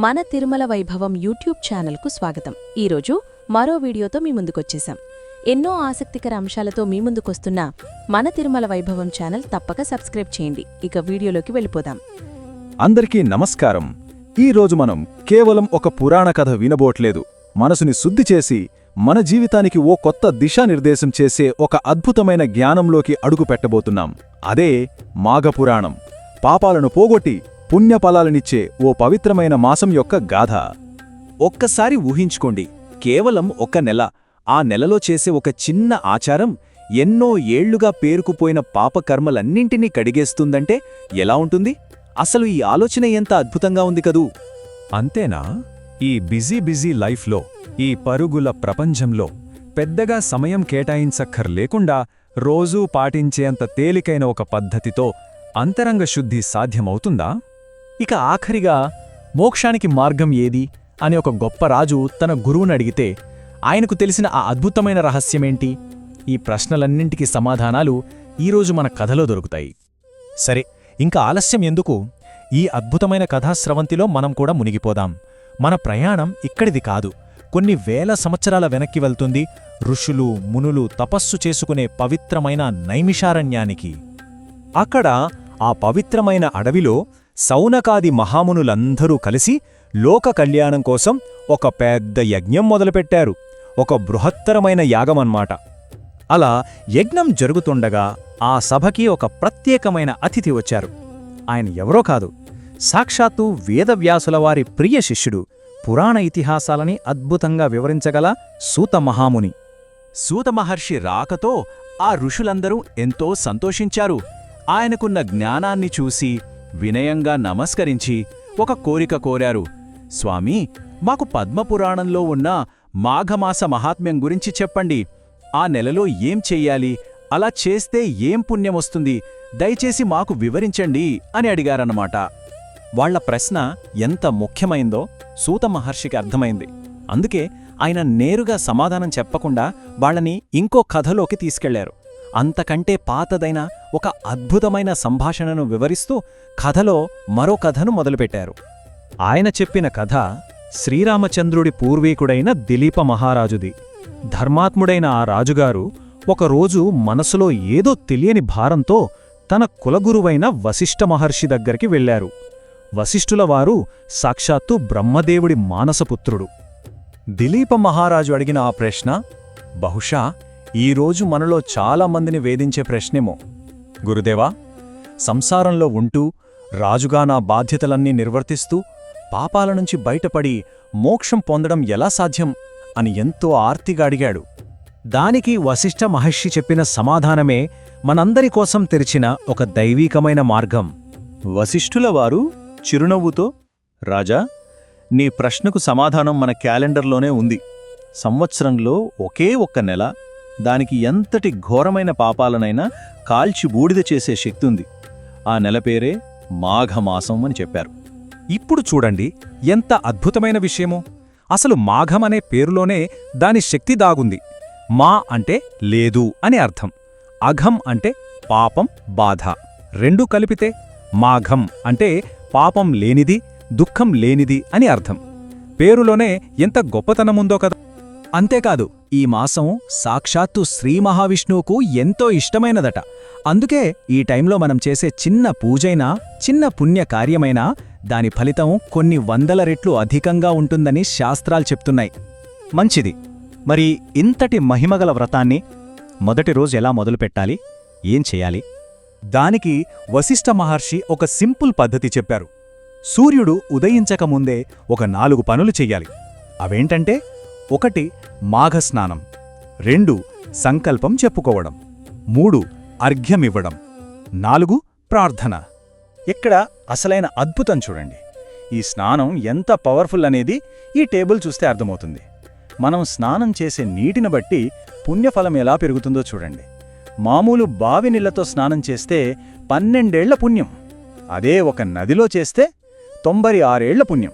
మన తిరుమల వైభవం యూట్యూబ్ ఛానల్కు స్వాగతం. ఈరోజు మరో వీడియోతో మీ ముందుకొచ్చేశాం. ఎన్నో ఆసక్తికర అంశాలతో మీ ముందుకొస్తున్న మన తిరుమల వైభవం ఛానల్ తప్పక సబ్స్క్రైబ్ చేయండి. ఇక వీడియోలోకి వెళ్ళిపోదాం. అందరికీ నమస్కారం. ఈరోజు మనం కేవలం ఒక పురాణ కథ వినబోట్లేదు, మనసుని శుద్ధి చేసి మన జీవితానికి ఓ కొత్త దిశానిర్దేశం చేసే ఒక అద్భుతమైన జ్ఞానంలోకి అడుగు పెట్టబోతున్నాం. అదే మాఘపురాణం. పాపాలను పోగొట్టి పుణ్యఫలాలనిచ్చే ఓ పవిత్రమైన మాసం యొక్క గాథ. ఒక్కసారి ఊహించుకోండి, కేవలం ఒక నెల, ఆ నెలలో చేసే ఒక చిన్న ఆచారం ఎన్నో ఏళ్లుగా పేరుకుపోయిన పాపకర్మలన్నింటినీ కడిగేస్తుందంటే ఎలా ఉంటుంది? అసలు ఈ ఆలోచన ఎంత అద్భుతంగా ఉంది కదూ. అంతేనా? ఈ బిజీ లైఫ్లో, ఈ పరుగుల ప్రపంచంలో పెద్దగా సమయం కేటాయించక్కర్లేకుండా రోజూ పాటించేంత తేలికైన ఒక పద్ధతితో అంతరంగ శుద్ధి సాధ్యమవుతుందా? ఇక ఆఖరిగా మోక్షానికి మార్గం ఏది అని ఒక గొప్ప రాజు తన గురువునడిగితే ఆయనకు తెలిసిన ఆ అద్భుతమైన రహస్యమేంటి? ఈ ప్రశ్నలన్నింటికీ సమాధానాలు ఈరోజు మన కథలో దొరుకుతాయి. సరే, ఇంకా ఆలస్యం ఎందుకు? ఈ అద్భుతమైన కథాస్రవంతిలో మనం కూడా మునిగిపోదాం. మన ప్రయాణం ఇక్కడిది కాదు, కొన్ని వేల సంవత్సరాల వెనక్కి వెళ్తుంది, ఋషులు మునులు తపస్సు చేసుకునే పవిత్రమైన నైమిషారణ్యానికి. అక్కడ ఆ పవిత్రమైన అడవిలో సౌనకాది మహామునులందరూ కలిసి లోక కళ్యాణం కోసం ఒక పెద్ద యజ్ఞం మొదలుపెట్టారు. ఒక బృహత్తరమైన యాగమన్మాట. అలా యజ్ఞం జరుగుతుండగా ఆ సభకి ఒక ప్రత్యేకమైన అతిథి వచ్చారు. ఆయన ఎవరో కాదు, సాక్షాత్తు వేదవ్యాసులవారి ప్రియ శిష్యుడు, పురాణ ఇతిహాసాలని అద్భుతంగా వివరించగల సూత మహాముని. సూత మహర్షి రాకతో ఆ ఋషులందరూ ఎంతో సంతోషించారు. ఆయనకున్న జ్ఞానాన్ని చూసి వినయంగా నమస్కరించి ఒక కోరిక కోరారు. స్వామీ, మాకు పద్మపురాణంలో ఉన్న మాఘమాస మహాత్మ్యం గురించి చెప్పండి. ఆ నెలలో ఏం చెయ్యాలి? అలా చేస్తే ఏం పుణ్యమొస్తుంది? దయచేసి మాకు వివరించండి అని అడిగారన్నమాట. వాళ్ల ప్రశ్న ఎంత ముఖ్యమైందో సూత మహర్షికి అర్థమైంది. అందుకే ఆయన నేరుగా సమాధానం చెప్పకుండా వాళ్ళని ఇంకో కథలోకి తీసుకెళ్లారు. అంతకంటే పాతదైన ఒక అద్భుతమైన సంభాషణను వివరిస్తూ కథలో మరో కథను మొదలుపెట్టారు. ఆయన చెప్పిన కథ శ్రీరామచంద్రుడి పూర్వీకుడైన దిలీప మహారాజుది. ధర్మాత్ముడైన ఆ రాజుగారు ఒకరోజు మనసులో ఏదో తెలియని భారంతో తన కులగురువైన వశిష్ఠ మహర్షి దగ్గరికి వెళ్లారు. వశిష్ఠులవారు సాక్షాత్తు బ్రహ్మదేవుడి మానసపుత్రుడు. దిలీప మహారాజు అడిగిన ఆ ప్రశ్న బహుశా ఈరోజు మనలో చాలామందిని వేధించే ప్రశ్నేమో. గురుదేవా, సంసారంలో ఉంటూ రాజుగా నా బాధ్యతలన్నీ నిర్వర్తిస్తూ పాపాల నుంచి బయటపడి మోక్షం పొందడం ఎలా సాధ్యం అని ఎంతో ఆర్తిగా అడిగాడు. దానికి వశిష్ఠ మహర్షి చెప్పిన సమాధానమే మనందరి కోసం తెరిచిన ఒక దైవీకమైన మార్గం. వశిష్ఠులవారు చిరునవ్వుతో, రాజా, నీ ప్రశ్నకు సమాధానం మన క్యాలెండర్లోనే ఉంది. సంవత్సరంలో ఒకే ఒక్క నెల, దానికి ఎంతటి ఘోరమైన పాపాలనైనా కాల్చి బూడిద చేసే శక్తి ఉంది. ఆ నెల పేరే మాఘమాసం అని చెప్పారు. ఇప్పుడు చూడండి ఎంత అద్భుతమైన విషయమో. అసలు మాఘం అనే పేరులోనే దాని శక్తి దాగుంది. మా అంటే లేదు అని అర్థం, అఘం అంటే పాపం, బాధ. రెండూ కలిపితే మాఘం అంటే పాపం లేనిది, దుఃఖం లేనిది అని అర్థం. పేరులోనే ఎంత గొప్పతనముందో కదా. అంతేకాదు, ఈ మాసం సాక్షాత్తు శ్రీ మహావిష్ణువుకు ఎంతో ఇష్టమైనదట. అందుకే ఈ టైంలో మనం చేసే చిన్న పూజైనా, చిన్న పుణ్యకార్యమైనా దాని ఫలితం కొన్ని వందల రెట్లు అధికంగా ఉంటుందని శాస్త్రాలు చెప్తున్నాయి. మంచిది, మరి ఇంతటి మహిమగల వ్రతాన్ని మొదటి రోజు ఎలా మొదలుపెట్టాలి? ఏం చెయ్యాలి? దానికి వశిష్ఠ మహర్షి ఒక సింపుల్ పద్ధతి చెప్పారు. సూర్యుడు ఉదయించకముందే ఒక 4 పనులు చెయ్యాలి. అవేంటంటే, 1 మాఘస్నానం, 2 సంకల్పం చెప్పుకోవడం, 3 అర్ఘ్యమివ్వడం, 4 ప్రార్థన. ఇక్కడ అసలైన అద్భుతం చూడండి. ఈ స్నానం ఎంత పవర్ఫుల్ అనేది ఈ టేబుల్ చూస్తే అర్థమవుతుంది. మనం స్నానం చేసే నీటిని బట్టి పుణ్యఫలం ఎలా పెరుగుతుందో చూడండి. మామూలు బావి నీళ్లతో స్నానం చేస్తే 12 ఏళ్ల పుణ్యం, అదే ఒక నదిలో చేస్తే 96 ఏళ్ల పుణ్యం.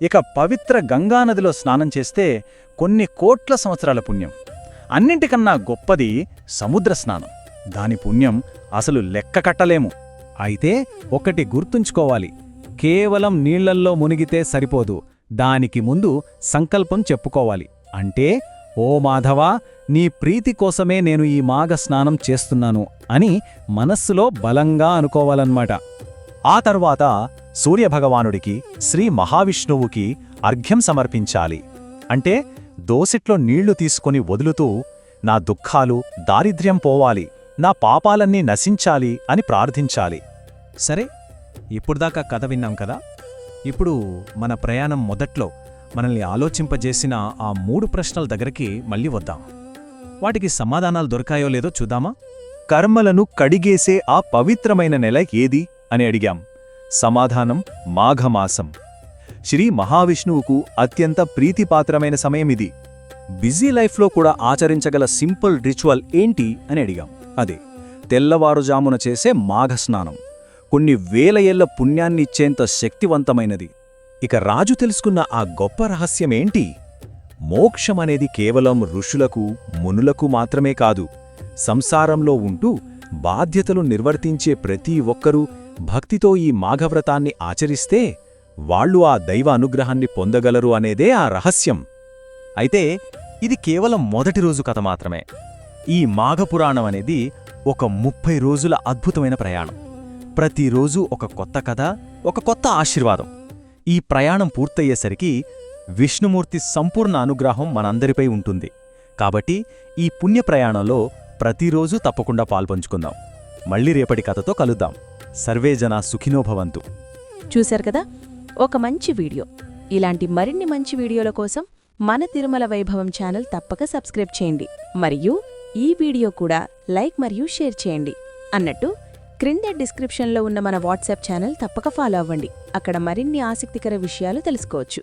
ఇక పవిత్ర గంగానదిలో స్నానం చేస్తే కొన్ని కోట్ల సంవత్సరాల పుణ్యం. అన్నింటికన్నా గొప్పది సముద్ర స్నానం. దాని పుణ్యం అసలు లెక్క కట్టలేము. అయితే ఒకటి గుర్తుంచుకోవాలి, కేవలం నీళ్లల్లో మునిగితే సరిపోదు, దానికి ముందు సంకల్పం చెప్పుకోవాలి. అంటే, ఓ మాధవా, నీ ప్రీతి కోసమే నేను ఈ మాఘ స్నానం చేస్తున్నాను అని మనస్సులో బలంగా అనుకోవాలన్నమాట. ఆ తర్వాత సూర్యభగవానుడికి, శ్రీ మహావిష్ణువుకి అర్ఘ్యం సమర్పించాలి. అంటే దోసిట్లో నీళ్లు తీసుకొని వదులుతూ, నా దుఃఖాలు, దారిద్ర్యం పోవాలి, నా పాపాలన్నీ నశించాలి అని ప్రార్థించాలి. సరే, ఇప్పుడుదాకా కథ విన్నాం కదా. ఇప్పుడు మన ప్రయాణం మొదట్లో మనల్ని ఆలోచింపజేసిన ఆ 3 ప్రశ్నల దగ్గరికి మళ్ళీ వద్దాం. వాటికి సమాధానాలు దొరకాయో లేదో చూద్దామా? కర్మలను కడిగేసే ఆ పవిత్రమైన నెల ఏది అని అడిగాం. సమాధానం మాఘమాసం. శ్రీ మహావిష్ణువుకు అత్యంత ప్రీతిపాత్రమైన సమయమిది. బిజీ లైఫ్లో కూడా ఆచరించగల సింపుల్ రిచువల్ ఏంటి అని అడిగాం. అదే తెల్లవారుజామున చేసే మాఘస్నానం. కొన్ని వేల ఏళ్ల పుణ్యాన్నిచ్చేంత శక్తివంతమైనది. ఇక రాజు తెలుసుకున్న ఆ గొప్ప రహస్యమేంటి? మోక్షమనేది కేవలం ఋషులకు, మునులకు మాత్రమే కాదు. సంసారంలో ఉంటూ బాధ్యతలు నిర్వర్తించే ప్రతి ఒక్కరూ భక్తితో ఈ మాఘవ్రతాన్ని ఆచరిస్తే వాళ్ళు ఆ దైవ అనుగ్రహాన్ని పొందగలరు అనేదే ఆ రహస్యం. అయితే ఇది కేవలం మొదటి రోజు కథ మాత్రమే. ఈ మాఘపురాణం అనేది ఒక 30 రోజుల అద్భుతమైన ప్రయాణం. ప్రతిరోజు ఒక కొత్త కథ, ఒక కొత్త ఆశీర్వాదం. ఈ ప్రయాణం పూర్తయ్యేసరికి విష్ణుమూర్తి సంపూర్ణ అనుగ్రహం మనందరిపై ఉంటుంది. కాబట్టి ఈ పుణ్య ప్రయాణంలో ప్రతిరోజూ తప్పకుండా పాల్పంచుకుందాం. మళ్ళీ రేపటి కథతో కలుద్దాం. సర్వేజనా సుఖినోభవంతు. చూశారు కదా, ఒక మంచి వీడియో. ఇలాంటి మరిన్ని మంచి వీడియోల కోసం మన తిరుమల వైభవం ఛానల్ తప్పక సబ్స్క్రైబ్ చేయండి. మరియు ఈ వీడియో కూడా లైక్ మరియు షేర్ చేయండి. అన్నట్టు క్రింద డిస్క్రిప్షన్లో ఉన్న మన వాట్సాప్ ఛానల్ తప్పక ఫాలో అవ్వండి. అక్కడ మరిన్ని ఆసక్తికర విషయాలు తెలుసుకోవచ్చు.